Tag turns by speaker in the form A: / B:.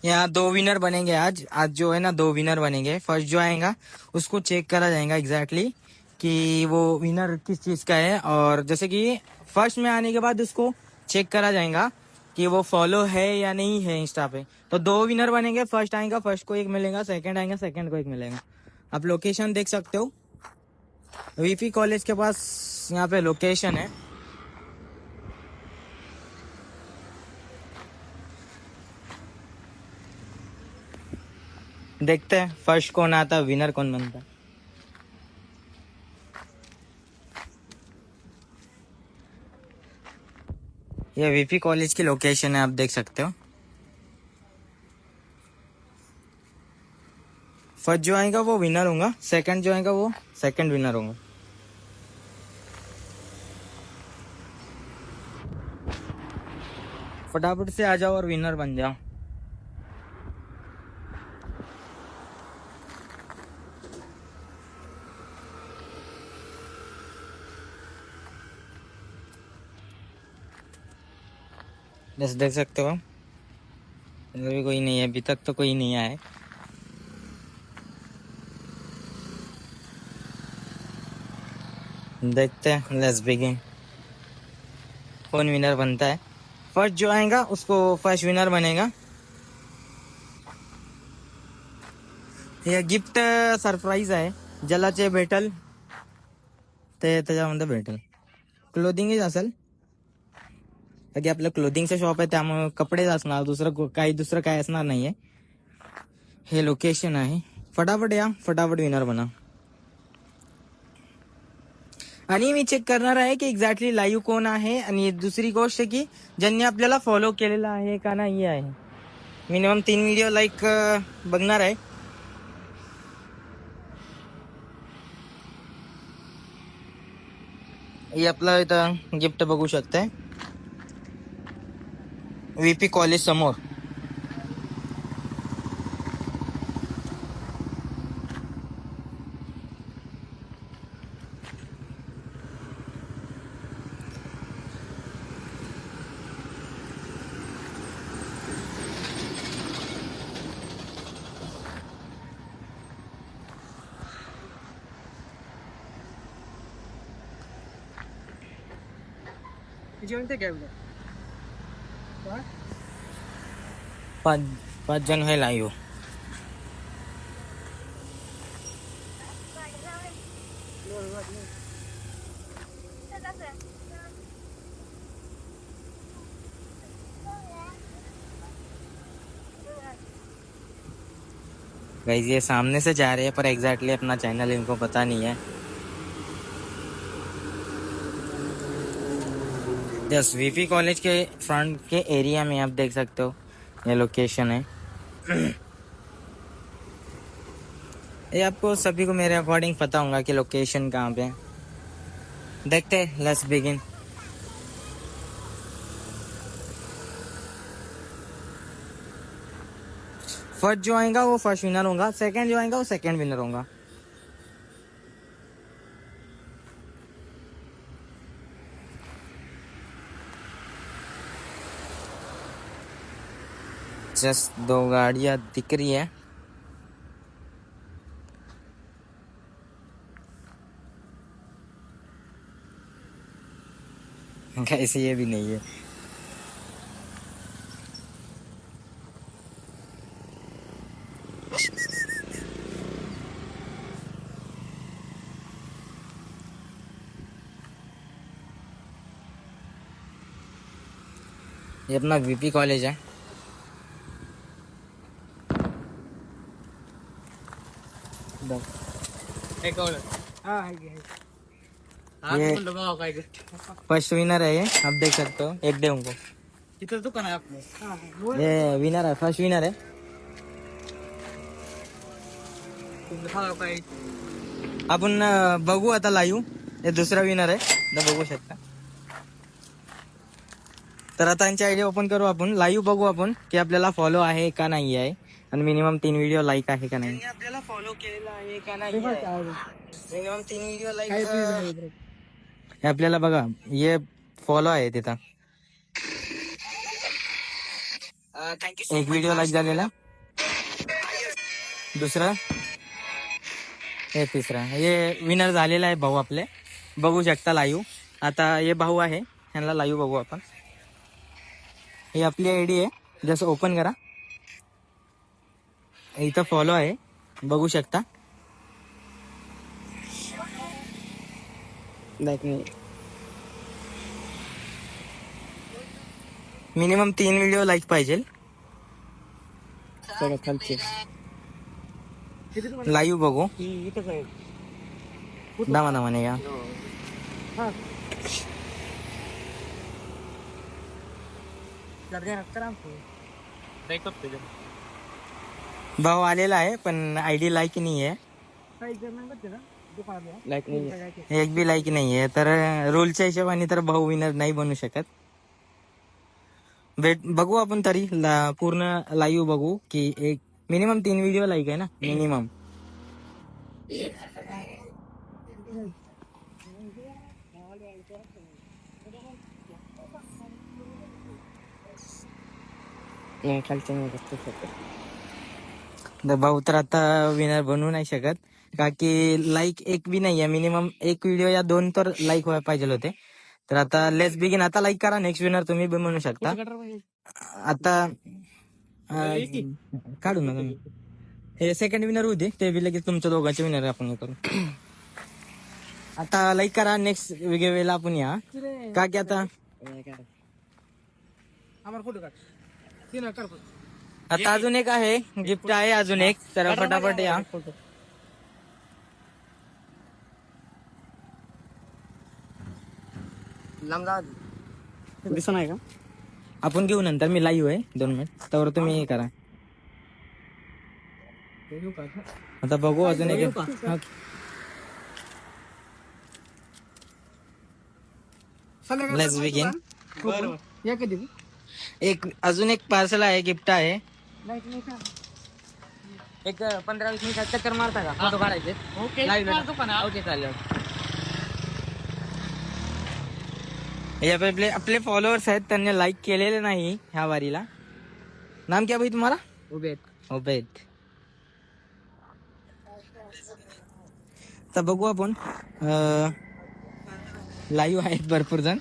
A: यहाँ 2 विनर बनेंगे आज जो है ना 2 विनर बनेंगे। फर्स्ट जो आएगा उसको चेक करा जाएगा एग्जैक्टली कि वो विनर किस चीज का है, और जैसे कि फर्स्ट में आने के बाद उसको चेक करा जाएगा कि वो फॉलो है या नहीं है इंस्टा पे। तो 2 विनर बनेंगे, फर्स्ट आएगा फर्स्ट को 1 मिलेगा, सेकंड आएगा सेकंड को 1 मिलेगा। आप लोकेशन देख सकते हो, वीपी कॉलेज के पास यहाँ पे लोकेशन है। देखते हैं फर्स्ट कौन आता, विनर कौन बनता। ये वीपी कॉलेज की लोकेशन है, आप देख सकते हो। फर्स्ट जो आएगा वो विनर होगा, सेकंड जो आएगा वो सेकंड विनर होगा। फटाफट से आ जाओ और विनर बन जाओ। जैसे देख सकते हो अभी कोई नहीं है, अभी तक तो कोई नहीं आया है। देखते हैं, लेट्स बिगिन। कौन विनर बनता है? फर्स्ट जो आएगा उसको फर्स्ट विनर बनेगा। हे गिफ्ट सरप्राईज आहे, ज्याला जे भेटल ते त्याच्यामध्ये भेटेल। क्लोथिंगच असेल, की आपलं क्लोथिंगचं शॉप आहे त्यामुळे कपडेच असणार, दुसरं काय असणार नाहीये। हे लोकेशन आहे, फटाफट या, फटाफट विनर बना। आणि मी चेक करणार आहे की एक्झॅक्टली लाईव्ह कोण आहे, आणि दुसरी गोष्ट की ज्यांनी आपल्याला फॉलो केलेला आहे का नाही आहे। मिनिमम 3 व्हिडिओ लाईक बघणार आहे। हे आपलं इथं गिफ्ट बघू शकताय, वीपी कॉलेज समोर। पाच जण है लाईव्ह। गाइस ये सामने से जा रहे हैं पर एग्जैक्टली अपना चैनल इनको पता नहीं है। जस्ट वीपी कॉलेज के फ्रंट के एरिया में आप देख सकते हो ये लोकेशन है। ये आपको सभी को मेरे अकॉर्डिंग पता होगा कि लोकेशन कहाँ पे है। देखते हैं, लेट्स बिगिन। फर्स्ट जो आएगा वो फर्स्ट विनर होगा, सेकंड जो आएगा वो सेकंड विनर होगा। जस्ट 2 गाड़ियां दिख रही है। कैसे ये भी नहीं है। ये अपना वीपी कॉलेज है। ये फर्स्ट विनर है, ये आप देख सकते हो। एक दे उनको, कितना दुकान है आपने? ये विनर है, फर्स्ट विनर है। आपण बघू आता लाईव्ह, हे दुसरा विनर आहे, तर बघू शकता। तर आता यांची आयडी ओपन करू आपण, लाईव्ह बघू आपण की आपल्याला फॉलो आहे का नाही आहे, आणि मिनिमम 3 व्हिडिओ लाईक आहे का नाही। आपल्याला फॉलो केलेला आहे का नाही, मिनिमम 3 व्हिडिओ लाईक हे आपल्याला बघा हे फॉलो आहे तिथं. एक व्हिडिओ लाईक झालेला, दुसरा हे तिसरा. हे विनर झालेला आहे भाऊ आपले, बघू शकता लाईव्ह. आता हे भाऊ आहे, ह्यांना लाईव्ह बघू आपण. ही आपली आयडी आहे, जसं ओपन करा, इथं फॉलो आहे, बघू शकता. मिनिमम 3 व्हिडिओ लाईक पाहिजे लाईव्ह बघू. दामा दामाने या भाऊ आलेला आहे, पण आयडी लाईक नाही आहे, एक बी लाईक नाही आहे. तर रोलच्या हिशोबाने तर भाऊ विनर नाही बनू शकत. बघू आपण तरी पूर्ण लाईव्ह बघू की एक मिनिमम 3 व्हिडिओ लाईक आहे ना मिनिमम. तर भाऊ तर आता विनर बनवू नाही शकत, का की लाईक एक बी नाही आहे. मिनिमम एक व्हिडिओ या 2 तर लाईक व्हायला पाहिजे होते. तर आता लेट्स बिगिन. आता लाईक करा, नेक्स्ट विनर तुम्ही बी म्हणू शकता. आता काढू ना तुम्ही, हे सेकंड विनर होते ते बी लगेच तुमच्या दोघांचे विनर आपण हे करू. आता लाईक करा, नेक्स्ट वेळेला आपण या, का की आता आता अजून एक आहे, गिफ्ट आहे अजून एक, तर फटाफट या. दिसत नाही का, आपण घेऊ नंतर, मी लाईव्ह आहे 2 मिनिट, तर तुम्ही हे करा. आता बघू अजून एक. Let's begin. एक अजून एक पार्सल आहे, गिफ्ट आहे. एक 15-20 मिनिटात चक्कर मारता का, फोटो काढायचे. ओके चालेल. हे आपले फॉलोअर्स आहेत, त्यांनी लाईक केलेले नाही ह्या वारीला. नाम क्या भाई तुम्हारा? उबेद. तर बघू आपण, लाईव्ह आहेत भरपूर जण.